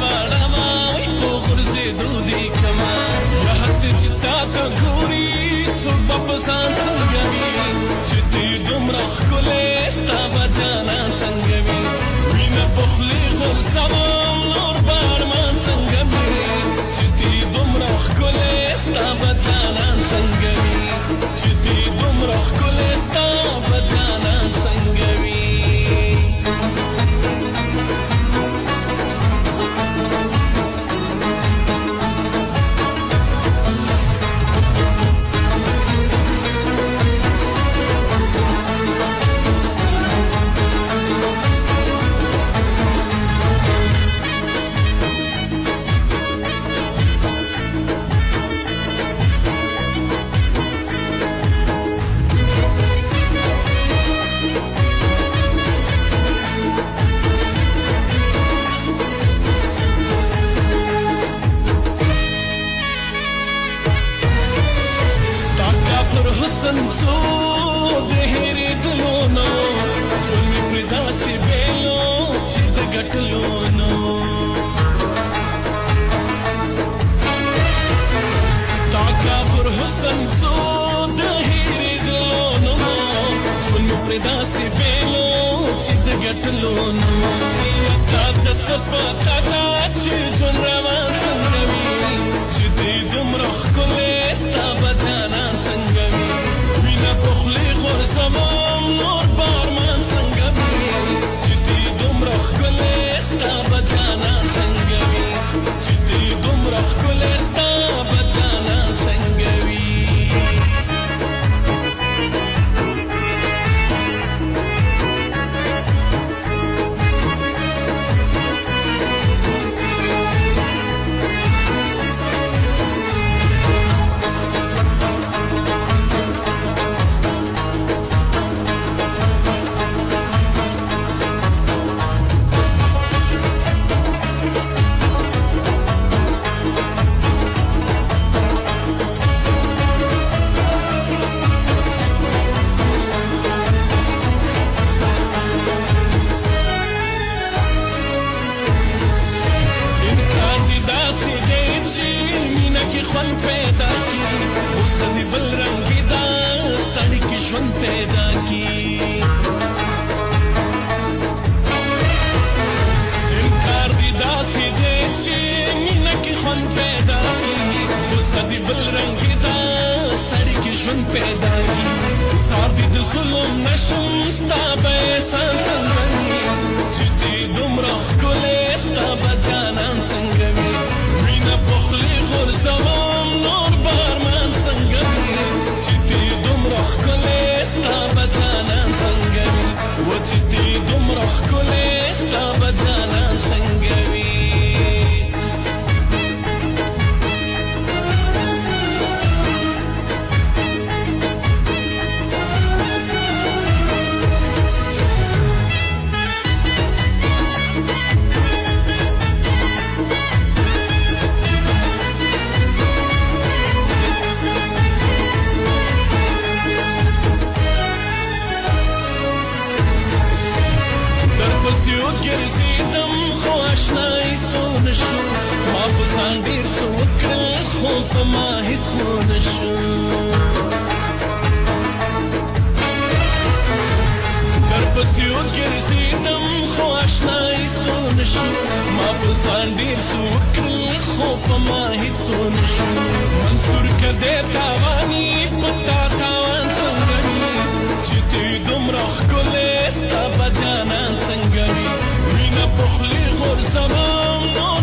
واړما وای په غورځېدو دې کما یا هسې چې تا ته ګوري څوک به په ځان څنګه وي چې دې دومره ښکلې ستا به جانان څنګه وي وینه په خولې غورځوم نور به ارمان څنګه وي چې دې دومره ښکلې ستا به جانان څنګه وي چې دې دومره ښکلې ستا به جانان څنګه وي حسن څو د هېرېدلو نو ټول مې پرې داسې بېلو چې د ګټلو نو ستا کافر حسن څو د هېرېدلو نو ټول مې پرې داسې بېلو چې د ګټلو نو تا ته څه پته ده چې ژوند روان څنګه وي چې دې دومره ښکلې ستا به جانان څنګه وي په خولې غورځوم نور به ارمان څنګه وي چې دې دومره ښکلې ستا به جانان څنګه وي چې دې دومره ښکلې ستا به جانان څنګه وي خوند پیدا کی اوس دې بل رنګي دا سړی کې ژوند پیدا کی انکار دې داسې دی چې مینه کې خوند پیدا کی اوس دې بل رنګي دا سړی کې ژوند پیدا کی سار دې د ظلم نشم ستا به احسان څنګه وي چې دې دومره ښکلې ستا به جانان څنګه وي وینه په خولې غورځوم نور به ارمان څنګه وي چې دې دومره ښکلې ستا به جانان څنګه وي و چې دې دومره ښکلې ستا به جانان څنګه وي ګرځېدم خو اشنایي څو نه شو ما په ځان ډېر څه وکړل خو په ما هېڅ ونه شو درپسې وګرځېدم خو اشنایي څو نه شو ما په ځان ډېر څه وکړل خو په ما هېڅ ونه شو منصور که دی تاواني په تا تاوان څنګه وي چې دې دومره ښکلې ستا به جانان څنګه وي وینه په خولې غورځوم نور